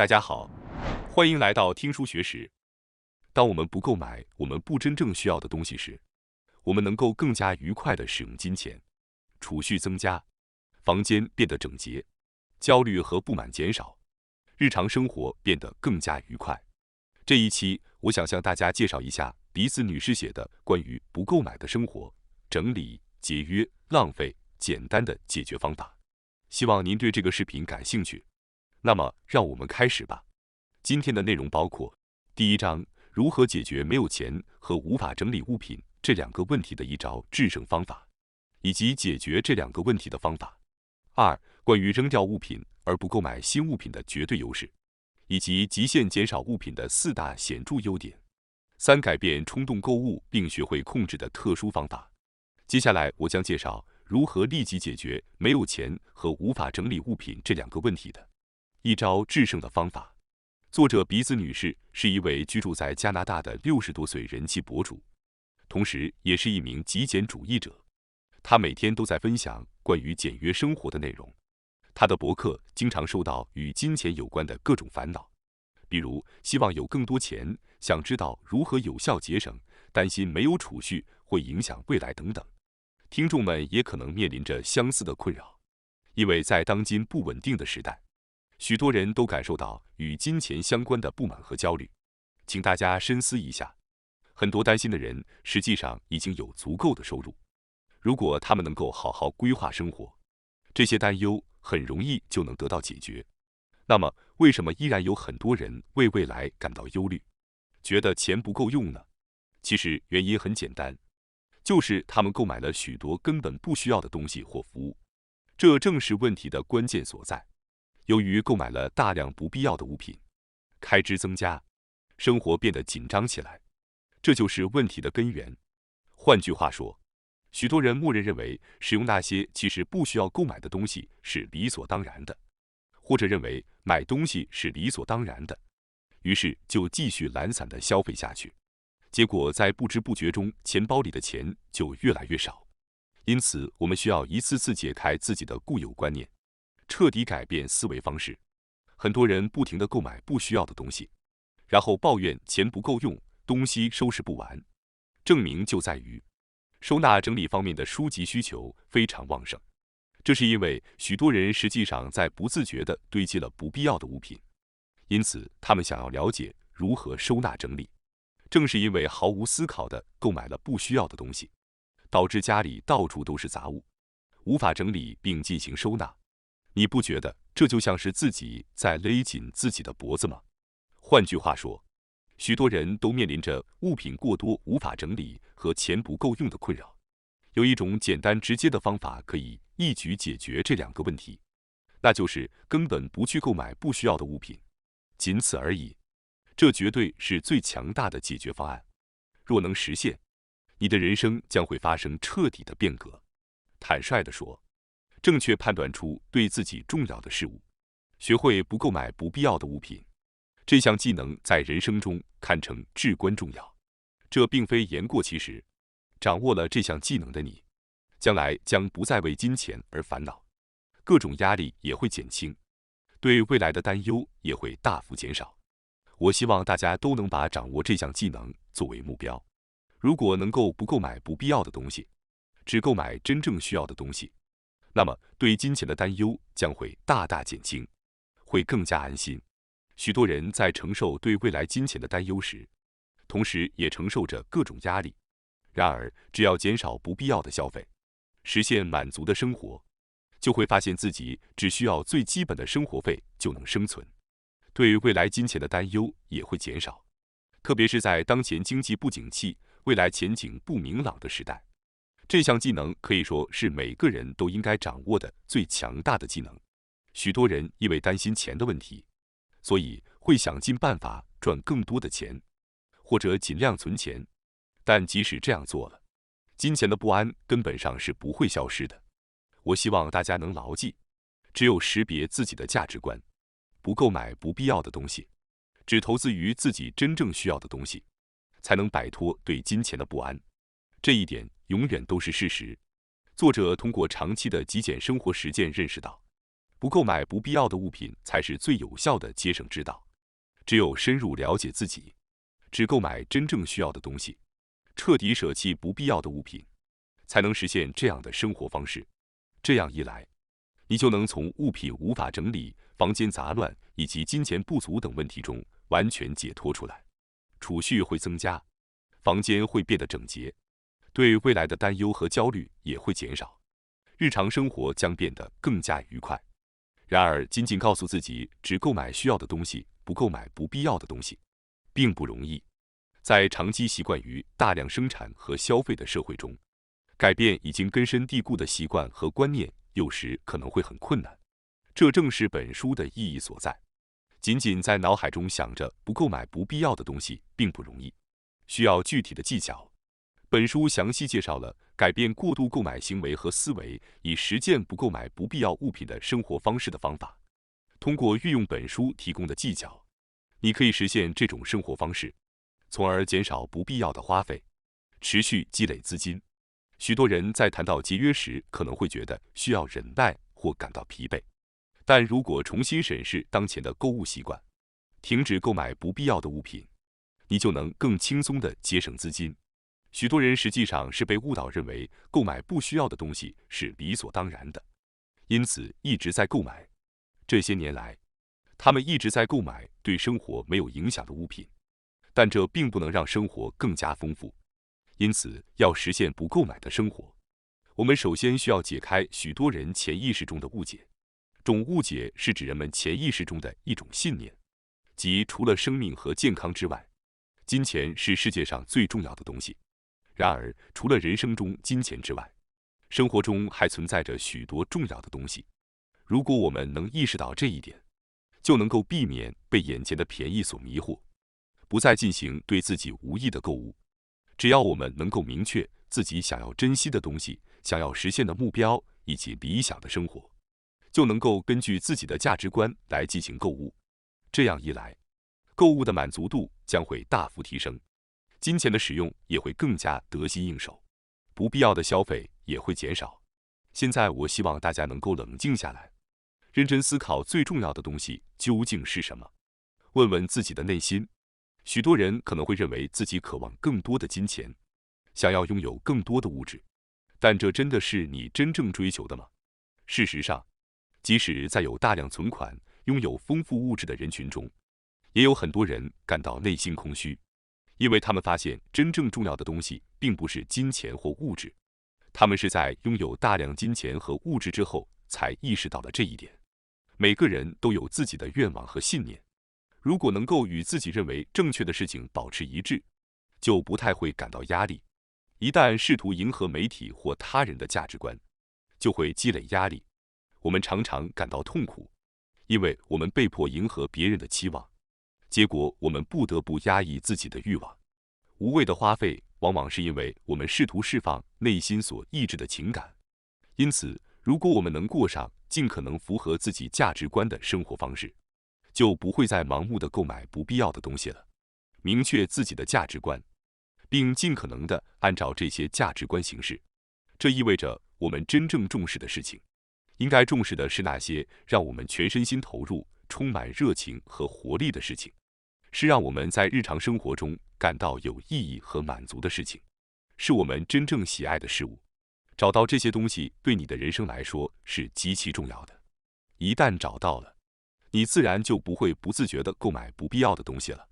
大家好，欢迎来到听书学识。当我们不购买我们不真正需要的东西时，我们能够更加愉快地使用金钱，储蓄增加，房间变得整洁，焦虑和不满减少，日常生活变得更加愉快。这一期，我想向大家介绍一下李子女士写的关于不购买的生活、整理、节约、浪费简单的解决方法。希望您对这个视频感兴趣。那么，让我们开始吧。今天的内容包括：第一章，如何解决没有钱和无法整理物品这两个问题的一招制胜方法，以及解决这两个问题的方法；二，关于扔掉物品而不购买新物品的绝对优势，以及极限减少物品的4大显著优点；三，改变冲动购物并学会控制的特殊方法。接下来，我将介绍如何立即解决没有钱和无法整理物品这两个问题的一招制胜的方法。作者鼻子女士是一位居住在加拿大的60多岁人气博主，同时也是一名极简主义者。她每天都在分享关于简约生活的内容。她的博客经常受到与金钱有关的各种烦恼，比如希望有更多钱、想知道如何有效节省、担心没有储蓄会影响未来等等。听众们也可能面临着相似的困扰，因为在当今不稳定的时代，许多人都感受到与金钱相关的不满和焦虑。请大家深思一下，很多担心的人实际上已经有足够的收入，如果他们能够好好规划生活，这些担忧很容易就能得到解决。那么，为什么依然有很多人为未来感到忧虑，觉得钱不够用呢？其实原因很简单，就是他们购买了许多根本不需要的东西或服务，这正是问题的关键所在。由于购买了大量不必要的物品，开支增加，生活变得紧张起来，这就是问题的根源。换句话说，许多人默认为使用那些其实不需要购买的东西是理所当然的，或者认为买东西是理所当然的，于是就继续懒散地消费下去，结果在不知不觉中，钱包里的钱就越来越少。因此，我们需要一次次解开自己的固有观念，彻底改变思维方式。很多人不停地购买不需要的东西，然后抱怨钱不够用，东西收拾不完。证明就在于收纳整理方面的书籍需求非常旺盛，这是因为许多人实际上在不自觉地堆积了不必要的物品，因此他们想要了解如何收纳整理。正是因为毫无思考地购买了不需要的东西，导致家里到处都是杂物，无法整理并进行收纳。你不觉得这就像是自己在勒紧自己的脖子吗？换句话说，许多人都面临着物品过多无法整理和钱不够用的困扰。有一种简单直接的方法可以一举解决这两个问题，那就是根本不去购买不需要的物品，仅此而已。这绝对是最强大的解决方案。若能实现，你的人生将会发生彻底的变革。坦率地说，正确判断出对自己重要的事物，学会不购买不必要的物品，这项技能在人生中堪称至关重要。这并非言过其实，掌握了这项技能的你，将来将不再为金钱而烦恼，各种压力也会减轻，对未来的担忧也会大幅减少。我希望大家都能把掌握这项技能作为目标。如果能够不购买不必要的东西，只购买真正需要的东西，那么对金钱的担忧将会大大减轻，会更加安心。许多人在承受对未来金钱的担忧时，同时也承受着各种压力。然而，只要减少不必要的消费，实现满足的生活，就会发现自己只需要最基本的生活费就能生存，对未来金钱的担忧也会减少。特别是在当前经济不景气、未来前景不明朗的时代，这项技能可以说是每个人都应该掌握的最强大的技能。许多人因为担心钱的问题，所以会想尽办法赚更多的钱，或者尽量存钱。但即使这样做了，金钱的不安根本上是不会消失的。我希望大家能牢记，只有识别自己的价值观，不购买不必要的东西，只投资于自己真正需要的东西，才能摆脱对金钱的不安。这一点永远都是事实。作者通过长期的极简生活实践认识到，不购买不必要的物品才是最有效的节省之道。只有深入了解自己，只购买真正需要的东西，彻底舍弃不必要的物品，才能实现这样的生活方式。这样一来，你就能从物品无法整理、房间杂乱以及金钱不足等问题中完全解脱出来。储蓄会增加，房间会变得整洁，对未来的担忧和焦虑也会减少，日常生活将变得更加愉快。然而，仅仅告诉自己只购买需要的东西，不购买不必要的东西，并不容易。在长期习惯于大量生产和消费的社会中，改变已经根深蒂固的习惯和观念，有时可能会很困难。这正是本书的意义所在。仅仅在脑海中想着不购买不必要的东西，并不容易，需要具体的技巧。本书详细介绍了改变过度购买行为和思维，以实践不购买不必要物品的生活方式的方法。通过运用本书提供的技巧，你可以实现这种生活方式，从而减少不必要的花费，持续积累资金。许多人在谈到节约时，可能会觉得需要忍耐或感到疲惫。但如果重新审视当前的购物习惯，停止购买不必要的物品，你就能更轻松地节省资金。许多人实际上是被误导认为购买不需要的东西是理所当然的，因此一直在购买。这些年来，他们一直在购买对生活没有影响的物品，但这并不能让生活更加丰富。因此，要实现不购买的生活，我们首先需要解开许多人潜意识中的误解。这种误解是指人们潜意识中的一种信念，即除了生命和健康之外，金钱是世界上最重要的东西。然而，除了人生中金钱之外，生活中还存在着许多重要的东西。如果我们能意识到这一点，就能够避免被眼前的便宜所迷惑，不再进行对自己无益的购物。只要我们能够明确自己想要珍惜的东西、想要实现的目标以及理想的生活，就能够根据自己的价值观来进行购物。这样一来，购物的满足度将会大幅提升，金钱的使用也会更加得心应手，不必要的消费也会减少。现在我希望大家能够冷静下来，认真思考最重要的东西究竟是什么，问问自己的内心。许多人可能会认为自己渴望更多的金钱，想要拥有更多的物质，但这真的是你真正追求的吗？事实上，即使在有大量存款、拥有丰富物质的人群中，也有很多人感到内心空虚，因为他们发现真正重要的东西并不是金钱或物质，他们是在拥有大量金钱和物质之后才意识到了这一点。每个人都有自己的愿望和信念，如果能够与自己认为正确的事情保持一致，就不太会感到压力。一旦试图迎合媒体或他人的价值观，就会积累压力。我们常常感到痛苦，因为我们被迫迎合别人的期望，结果我们不得不压抑自己的欲望。无谓的花费往往是因为我们试图释放内心所抑制的情感。因此，如果我们能过上尽可能符合自己价值观的生活方式，就不会再盲目的购买不必要的东西了。明确自己的价值观，并尽可能的按照这些价值观行事，这意味着我们真正重视的事情。应该重视的是那些让我们全身心投入、充满热情和活力的事情，是让我们在日常生活中感到有意义和满足的事情，是我们真正喜爱的事物。找到这些东西对你的人生来说是极其重要的。一旦找到了，你自然就不会不自觉地购买不必要的东西了。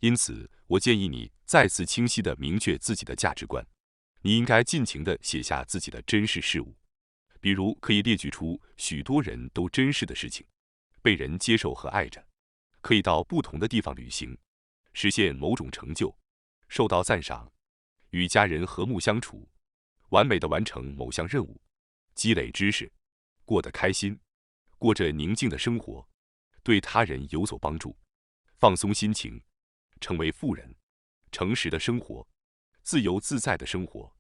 因此，我建议你再次清晰地明确自己的价值观。你应该尽情地写下自己的珍视事物，比如可以列举出许多人都珍视的事情，被人接受和爱着，可以到不同的地方旅行，实现某种成就，受到赞赏，与家人和睦相处，完美地完成某项任务，积累知识，过得开心，过着宁静的生活，对他人有所帮助，放松心情，成为富人，诚实的生活，自由自在的生活，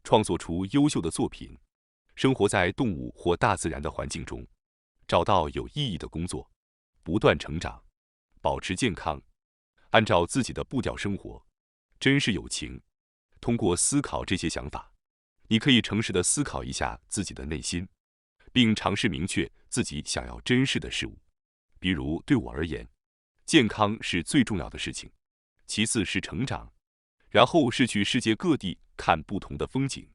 创作出优秀的作品，生活在动物或大自然的环境中，找到有意义的工作，不断成长，保持健康，按照自己的步调生活，珍视友情。通过思考这些想法，你可以诚实地思考一下自己的内心，并尝试明确自己想要珍视的事物。比如，对我而言，健康是最重要的事情，其次是成长，然后是去世界各地看不同的风景，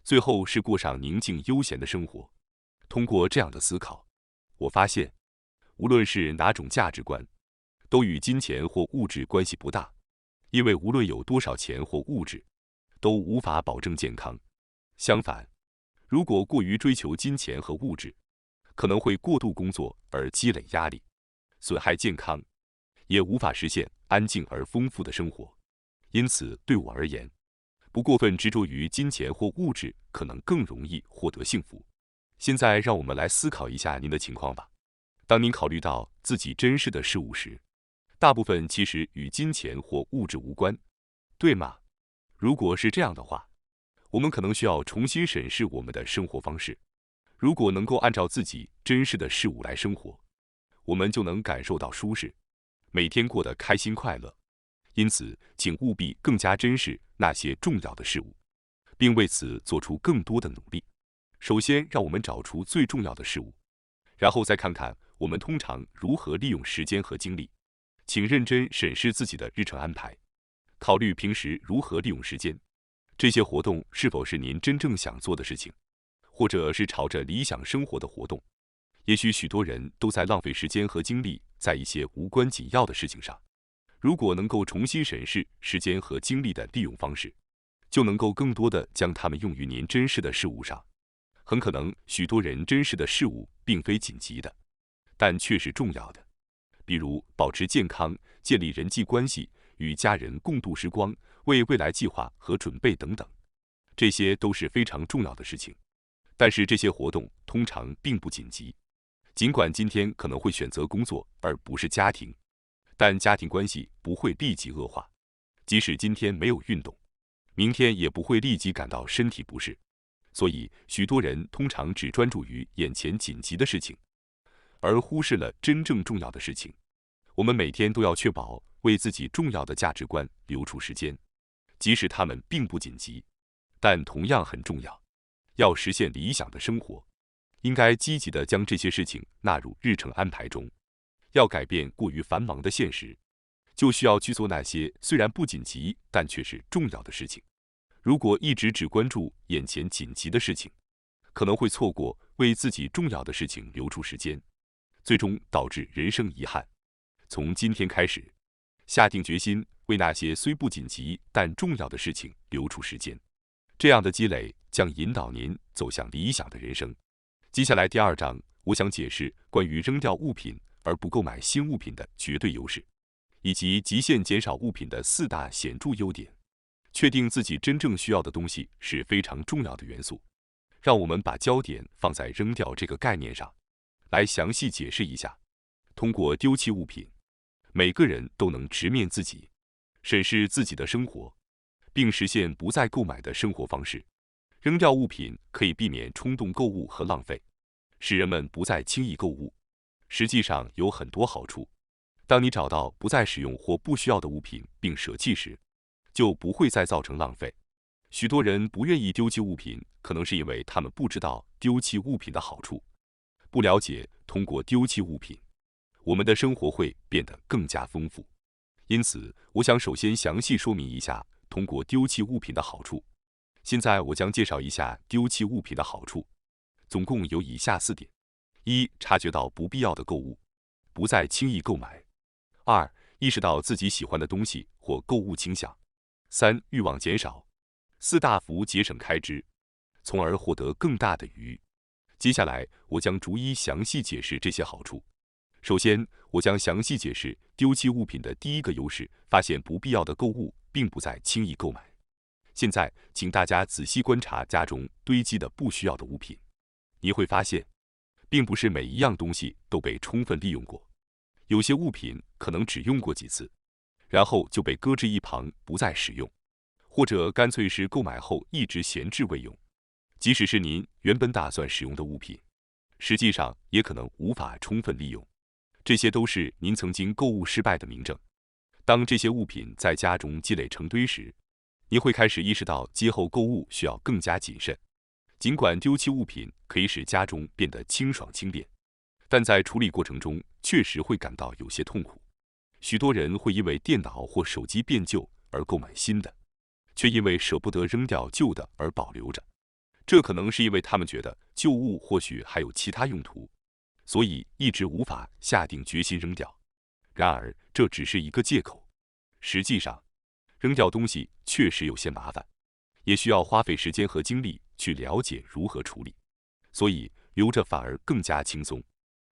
最后是过上宁静悠闲的生活。通过这样的思考，我发现，无论是哪种价值观，都与金钱或物质关系不大，因为无论有多少钱或物质，都无法保证健康。相反，如果过于追求金钱和物质，可能会过度工作而积累压力，损害健康，也无法实现安静而丰富的生活。因此，对我而言，不过分执着于金钱或物质，可能更容易获得幸福。现在，让我们来思考一下您的情况吧。当您考虑到自己珍视的事物时，大部分其实与金钱或物质无关，对吗？如果是这样的话，我们可能需要重新审视我们的生活方式。如果能够按照自己珍视的事物来生活，我们就能感受到舒适，每天过得开心快乐。因此，请务必更加珍视那些重要的事物，并为此做出更多的努力。首先，让我们找出最重要的事物，然后再看看我们通常如何利用时间和精力。请认真审视自己的日程安排，考虑平时如何利用时间。这些活动是否是您真正想做的事情，或者是朝着理想生活的活动？也许许多人都在浪费时间和精力在一些无关紧要的事情上。如果能够重新审视时间和精力的利用方式，就能够更多的将它们用于您珍视的事物上。很可能许多人珍视的事物并非紧急的，但却是重要的，比如保持健康、建立人际关系、与家人共度时光、为未来计划和准备等等。这些都是非常重要的事情，但是这些活动通常并不紧急。尽管今天可能会选择工作而不是家庭，但家庭关系不会立即恶化。即使今天没有运动，明天也不会立即感到身体不适。所以，许多人通常只专注于眼前紧急的事情，而忽视了真正重要的事情。我们每天都要确保为自己重要的价值观留出时间，即使它们并不紧急，但同样很重要。要实现理想的生活，应该积极地将这些事情纳入日程安排中。要改变过于繁忙的现实，就需要去做那些虽然不紧急，但却是重要的事情。如果一直只关注眼前紧急的事情，可能会错过为自己重要的事情留出时间，最终导致人生遗憾。从今天开始，下定决心为那些虽不紧急但重要的事情留出时间，这样的积累将引导您走向理想的人生。接下来第2章，我想解释关于扔掉物品而不购买新物品的绝对优势，以及极限减少物品的4大显著优点。确定自己真正需要的东西是非常重要的元素。让我们把焦点放在扔掉这个概念上，来详细解释一下。通过丢弃物品，每个人都能直面自己，审视自己的生活，并实现不再购买的生活方式。扔掉物品可以避免冲动购物和浪费，使人们不再轻易购物。实际上有很多好处。当你找到不再使用或不需要的物品并舍弃时，就不会再造成浪费。许多人不愿意丢弃物品，可能是因为他们不知道丢弃物品的好处，不了解通过丢弃物品，我们的生活会变得更加丰富。因此，我想首先详细说明一下通过丢弃物品的好处。现在我将介绍一下丢弃物品的好处，总共有以下4点：1. 察觉到不必要的购物，不再轻易购买； 2. 意识到自己喜欢的东西或购物倾向； 3. 欲望减少； 4. 大幅节省开支，从而获得更大的余。接下来，我将逐一详细解释这些好处。首先，我将详细解释丢弃物品的第1个优势：发现不必要的购物，并不再轻易购买。现在，请大家仔细观察家中堆积的不需要的物品，你会发现，并不是每一样东西都被充分利用过。有些物品可能只用过几次，然后就被搁置一旁不再使用，或者干脆是购买后一直闲置未用。即使是您原本打算使用的物品，实际上也可能无法充分利用。这些都是您曾经购物失败的明证。当这些物品在家中积累成堆时，您会开始意识到今后购物需要更加谨慎。尽管丢弃物品可以使家中变得清爽轻便，但在处理过程中确实会感到有些痛苦。许多人会因为电脑或手机变旧而购买新的，却因为舍不得扔掉旧的而保留着。这可能是因为他们觉得旧物或许还有其他用途，所以一直无法下定决心扔掉。然而，这只是一个借口。实际上，扔掉东西确实有些麻烦，也需要花费时间和精力去了解如何处理，所以留着反而更加轻松。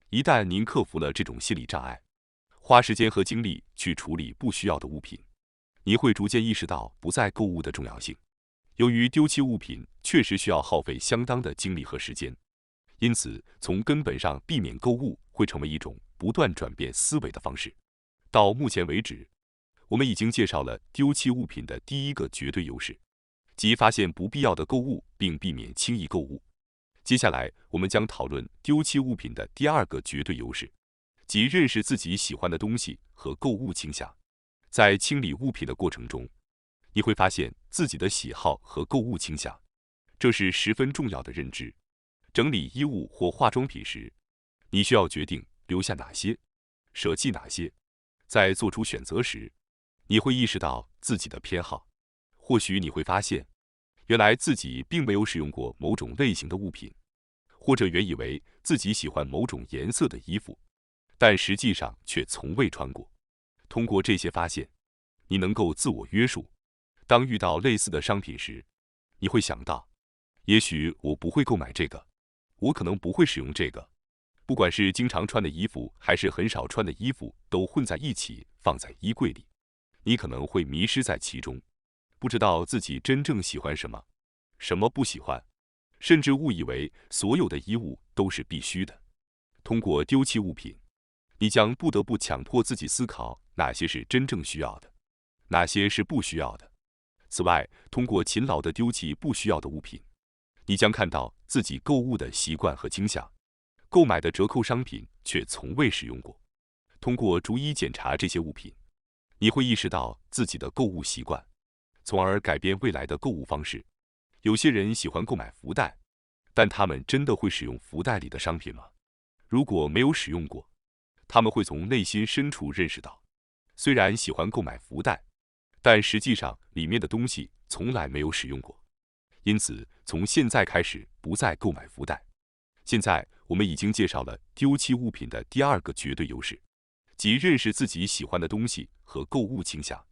一旦您克服了这种心理障碍，花时间和精力去处理不需要的物品，你会逐渐意识到不再购物的重要性。由于丢弃物品确实需要耗费相当的精力和时间，因此从根本上避免购物会成为一种不断转变思维的方式。到目前为止，我们已经介绍了丢弃物品的第一个绝对优势，即发现不必要的购物并避免轻易购物。接下来，我们将讨论丢弃物品的第二个绝对优势，即认识自己喜欢的东西和购物倾向。在清理物品的过程中，你会发现自己的喜好和购物倾向，这是十分重要的认知。整理衣物或化妆品时，你需要决定留下哪些，舍弃哪些。在做出选择时，你会意识到自己的偏好。或许你会发现，原来自己并没有使用过某种类型的物品，或者原以为自己喜欢某种颜色的衣服，但实际上却从未穿过。通过这些发现，你能够自我约束。当遇到类似的商品时，你会想到，也许我不会购买这个，我可能不会使用这个。不管是经常穿的衣服还是很少穿的衣服，都混在一起放在衣柜里，你可能会迷失在其中，不知道自己真正喜欢什么，什么不喜欢，甚至误以为所有的衣物都是必须的。通过丢弃物品，你将不得不强迫自己思考哪些是真正需要的，哪些是不需要的。此外，通过勤劳地丢弃不需要的物品，你将看到自己购物的习惯和倾向。购买的折扣商品却从未使用过。通过逐一检查这些物品，你会意识到自己的购物习惯，从而改变未来的购物方式。有些人喜欢购买福袋，但他们真的会使用福袋里的商品吗？如果没有使用过，他们会从内心深处认识到，虽然喜欢购买福袋，但实际上里面的东西从来没有使用过。因此，从现在开始不再购买福袋。现在我们已经介绍了丢弃物品的第二个绝对优势，即认识自己喜欢的东西和购物倾向。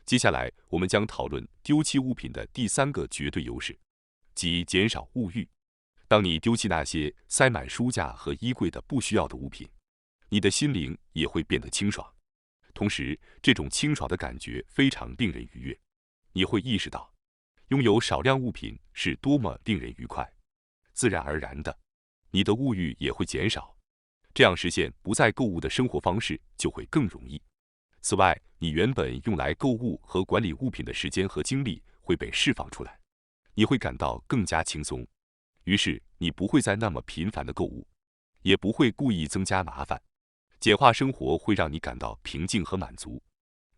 接下来我们将讨论丢弃物品的第三个绝对优势，即减少物欲。当你丢弃那些塞满书架和衣柜的不需要的物品，你的心灵也会变得清爽。同时，这种清爽的感觉非常令人愉悦。你会意识到，拥有少量物品是多么令人愉快。自然而然的，你的物欲也会减少，这样实现不再购物的生活方式就会更容易。此外，你原本用来购物和管理物品的时间和精力会被释放出来，你会感到更加轻松。于是，你不会再那么频繁的购物，也不会故意增加麻烦。简化生活会让你感到平静和满足，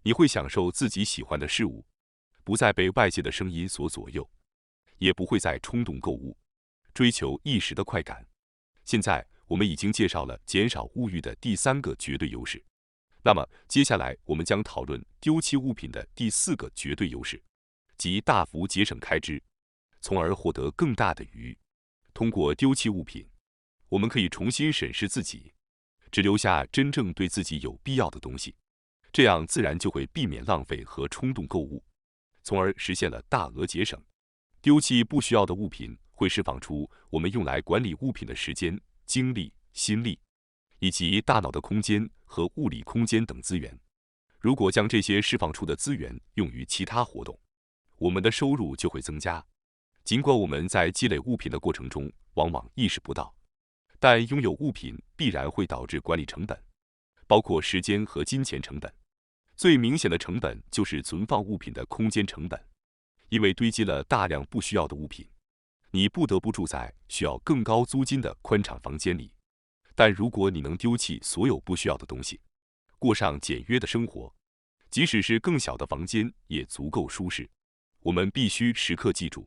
你会享受自己喜欢的事物，不再被外界的声音所左右，也不会再冲动购物，追求一时的快感。现在我们已经介绍了减少物欲的第三个绝对优势，那么接下来我们将讨论丢弃物品的第四个绝对优势，即大幅节省开支，从而获得更大的余裕。通过丢弃物品，我们可以重新审视自己，只留下真正对自己有必要的东西，这样自然就会避免浪费和冲动购物，从而实现了大额节省。丢弃不需要的物品会释放出我们用来管理物品的时间、精力、心力，以及大脑的空间和物理空间等资源。如果将这些释放出的资源用于其他活动，我们的收入就会增加。尽管我们在积累物品的过程中往往意识不到，但拥有物品必然会导致管理成本，包括时间和金钱成本。最明显的成本就是存放物品的空间成本，因为堆积了大量不需要的物品，你不得不住在需要更高租金的宽敞房间里。但如果你能丢弃所有不需要的东西，过上简约的生活，即使是更小的房间也足够舒适。我们必须时刻记住，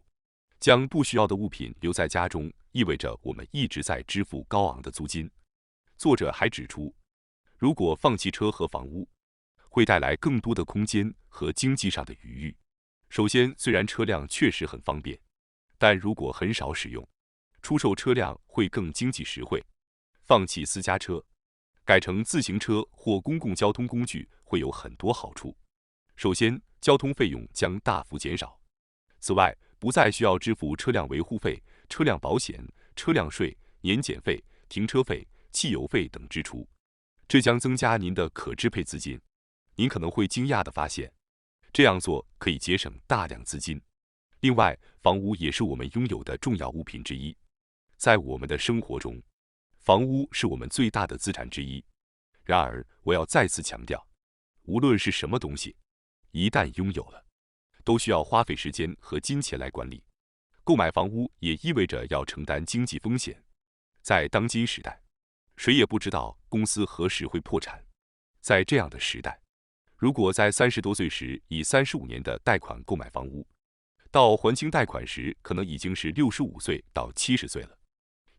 将不需要的物品留在家中，意味着我们一直在支付高昂的租金。作者还指出，如果放弃车和房屋，会带来更多的空间和经济上的余裕。首先，虽然车辆确实很方便，但如果很少使用，出售车辆会更经济实惠。放弃私家车，改成自行车或公共交通工具会有很多好处。首先，交通费用将大幅减少。此外，不再需要支付车辆维护费、车辆保险、车辆税、年检费、停车费、汽油费等支出，这将增加您的可支配资金。您可能会惊讶地发现，这样做可以节省大量资金。另外，房屋也是我们拥有的重要物品之一。在我们的生活中，房屋是我们最大的资产之一。然而，我要再次强调，无论是什么东西，一旦拥有了，都需要花费时间和金钱来管理。购买房屋也意味着要承担经济风险。在当今时代，谁也不知道公司何时会破产。在这样的时代，如果在30多岁时以35年的贷款购买房屋，到还清贷款时可能已经是65岁到70岁了。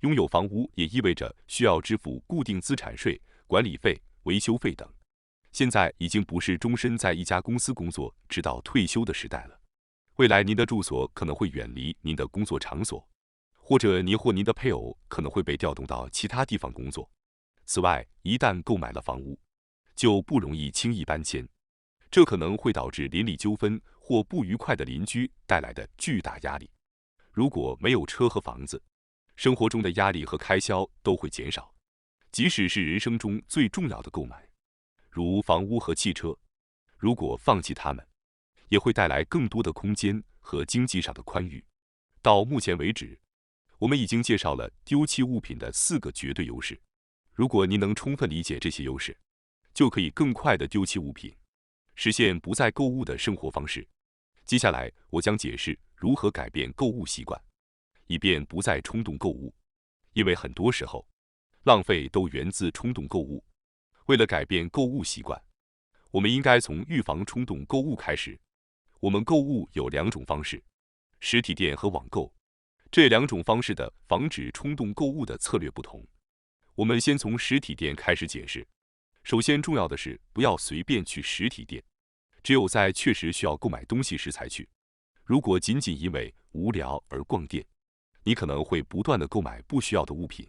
拥有房屋也意味着需要支付固定资产税、管理费、维修费等。现在已经不是终身在一家公司工作直到退休的时代了。未来您的住所可能会远离您的工作场所，或者您或您的配偶可能会被调动到其他地方工作。此外，一旦购买了房屋，就不容易轻易搬迁，这可能会导致邻里纠纷或不愉快的邻居带来的巨大压力。如果没有车和房子，生活中的压力和开销都会减少，即使是人生中最重要的购买，如房屋和汽车，如果放弃它们，也会带来更多的空间和经济上的宽裕。到目前为止，我们已经介绍了丢弃物品的4个绝对优势。如果您能充分理解这些优势，就可以更快地丢弃物品，实现不再购物的生活方式。接下来，我将解释如何改变购物习惯，以便不再冲动购物。因为很多时候，浪费都源自冲动购物。为了改变购物习惯，我们应该从预防冲动购物开始。我们购物有2种方式：实体店和网购。这2种方式的防止冲动购物的策略不同。我们先从实体店开始解释。首先，重要的是不要随便去实体店，只有在确实需要购买东西时才去。如果仅仅因为无聊而逛店，你可能会不断地购买不需要的物品。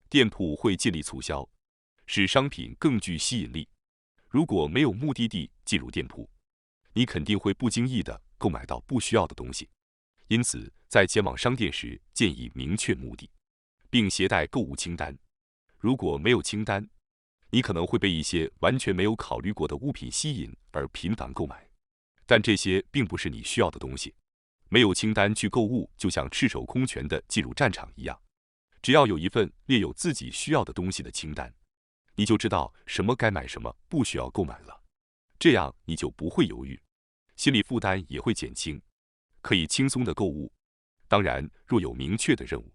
店铺会尽力促销，使商品更具吸引力。如果没有目的地进入店铺，你肯定会不经意地购买到不需要的东西。因此，在前往商店时，建议明确目的，并携带购物清单。如果没有清单，你可能会被一些完全没有考虑过的物品吸引而频繁购买，但这些并不是你需要的东西。没有清单去购物，就像赤手空拳地进入战场一样。只要有一份列有自己需要的东西的清单，你就知道什么该买，什么不需要购买了。这样你就不会犹豫，心理负担也会减轻，可以轻松地购物。当然，若有明确的任务，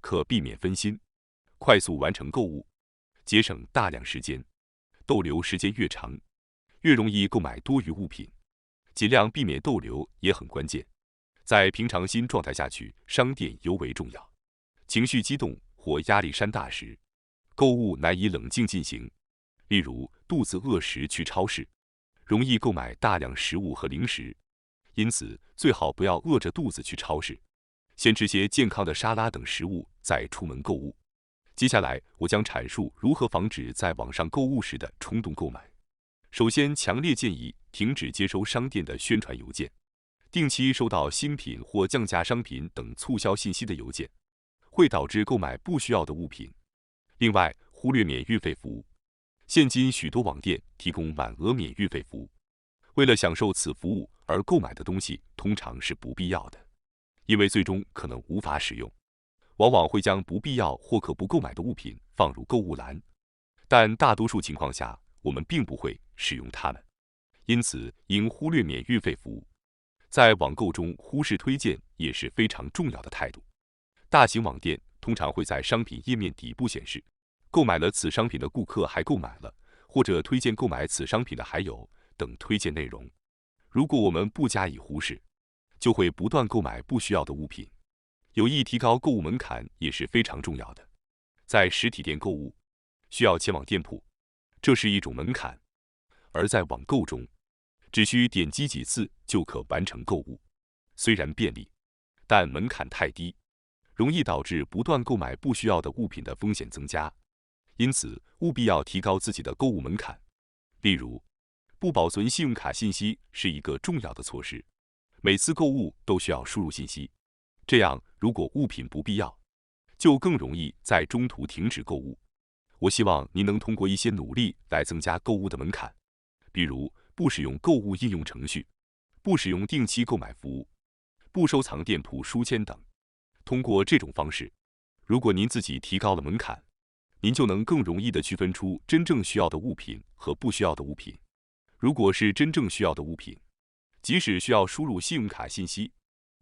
可避免分心，快速完成购物，节省大量时间。逗留时间越长，越容易购买多余物品，尽量避免逗留也很关键。在平常心状态下去商店尤为重要。情绪激动或压力山大时，购物难以冷静进行。例如，肚子饿时去超市，容易购买大量食物和零食，因此最好不要饿着肚子去超市，先吃些健康的沙拉等食物，再出门购物。接下来，我将阐述如何防止在网上购物时的冲动购买。首先，强烈建议停止接收商店的宣传邮件。定期收到新品或降价商品等促销信息的邮件，会导致购买不需要的物品。另外，忽略免运费服务。现今许多网店提供满额免运费服务，为了享受此服务而购买的东西通常是不必要的，因为最终可能无法使用。往往会将不必要或可不购买的物品放入购物篮，但大多数情况下我们并不会使用它们，因此应忽略免运费服务。在网购中忽视推荐也是非常重要的态度。大型网店通常会在商品页面底部显示，购买了此商品的顾客还购买了，或者推荐购买此商品的还有等推荐内容。如果我们不加以忽视，就会不断购买不需要的物品，有意提高购物门槛也是非常重要的。在实体店购物，需要前往店铺，这是一种门槛；而在网购中，只需点击几次就可完成购物。虽然便利，但门槛太低，容易导致不断购买不需要的物品的风险增加。因此，务必要提高自己的购物门槛。例如，不保存信用卡信息是一个重要的措施。每次购物都需要输入信息，这样如果物品不必要，就更容易在中途停止购物。我希望您能通过一些努力来增加购物的门槛，比如不使用购物应用程序，不使用定期购买服务，不收藏店铺书签等。通过这种方式，如果您自己提高了门槛，您就能更容易地区分出真正需要的物品和不需要的物品。如果是真正需要的物品，即使需要输入信用卡信息，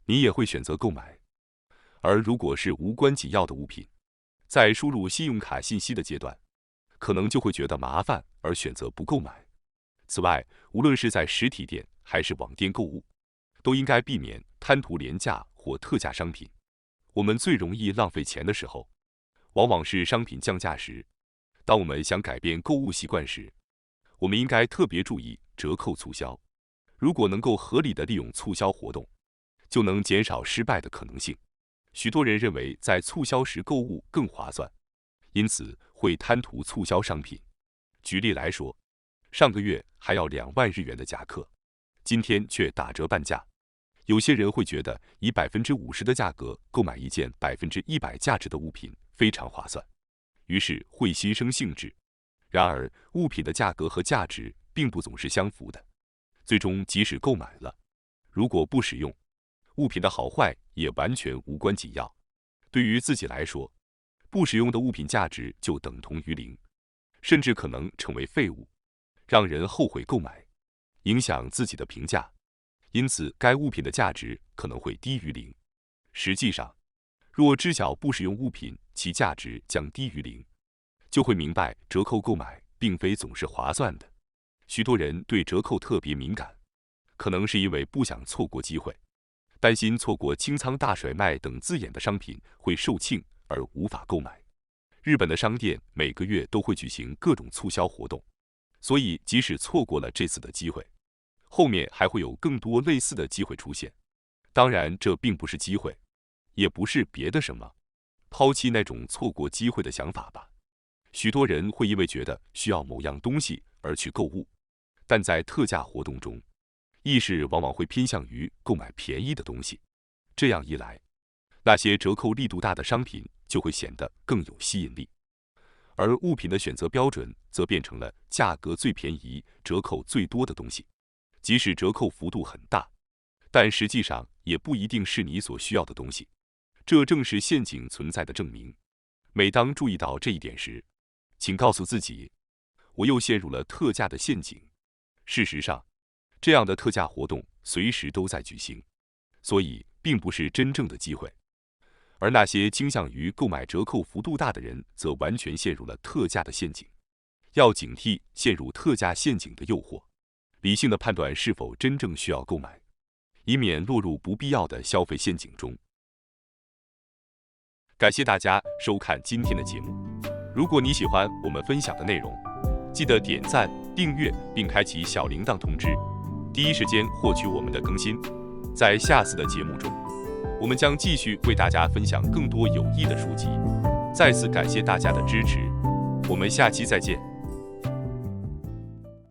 你也会选择购买。而如果是无关紧要的物品，在输入信用卡信息的阶段，可能就会觉得麻烦而选择不购买。此外，无论是在实体店还是网店购物，都应该避免贪图廉价或特价商品。我们最容易浪费钱的时候，往往是商品降价时。当我们想改变购物习惯时，我们应该特别注意折扣促销。如果能够合理的利用促销活动，就能减少失败的可能性。许多人认为在促销时购物更划算，因此会贪图促销商品。举例来说，上个月还要2万日元的夹克，今天却打折半价。有些人会觉得以50%的价格购买一件100%价值的物品非常划算，于是会心生兴致。然而，物品的价格和价值并不总是相符的。最终，即使购买了，如果不使用，物品的好坏也完全无关紧要。对于自己来说，不使用的物品价值就等同于0，甚至可能成为废物，让人后悔购买，影响自己的评价。因此，该物品的价值可能会低于0。实际上，若知晓不使用物品其价值将低于0，就会明白折扣购买并非总是划算的。许多人对折扣特别敏感，可能是因为不想错过机会，担心错过清仓大甩卖等字眼的商品会售罄而无法购买。日本的商店每个月都会举行各种促销活动，所以即使错过了这次的机会，后面还会有更多类似的机会出现。当然，这并不是机会，也不是别的什么。抛弃那种错过机会的想法吧。许多人会因为觉得需要某样东西而去购物，但在特价活动中，意识往往会偏向于购买便宜的东西。这样一来，那些折扣力度大的商品就会显得更有吸引力，而物品的选择标准则变成了价格最便宜、折扣最多的东西。即使折扣幅度很大，但实际上也不一定是你所需要的东西。这正是陷阱存在的证明。每当注意到这一点时，请告诉自己，我又陷入了特价的陷阱。事实上，这样的特价活动随时都在举行，所以并不是真正的机会。而那些倾向于购买折扣幅度大的人，则完全陷入了特价的陷阱。要警惕陷入特价陷阱的诱惑，理性的判断是否真正需要购买，以免落入不必要的消费陷阱中。感谢大家收看今天的节目。如果你喜欢我们分享的内容，记得点赞、订阅并开启小铃铛通知，第一时间获取我们的更新。在下次的节目中，我们将继续为大家分享更多有益的书籍。再次感谢大家的支持，我们下期再见。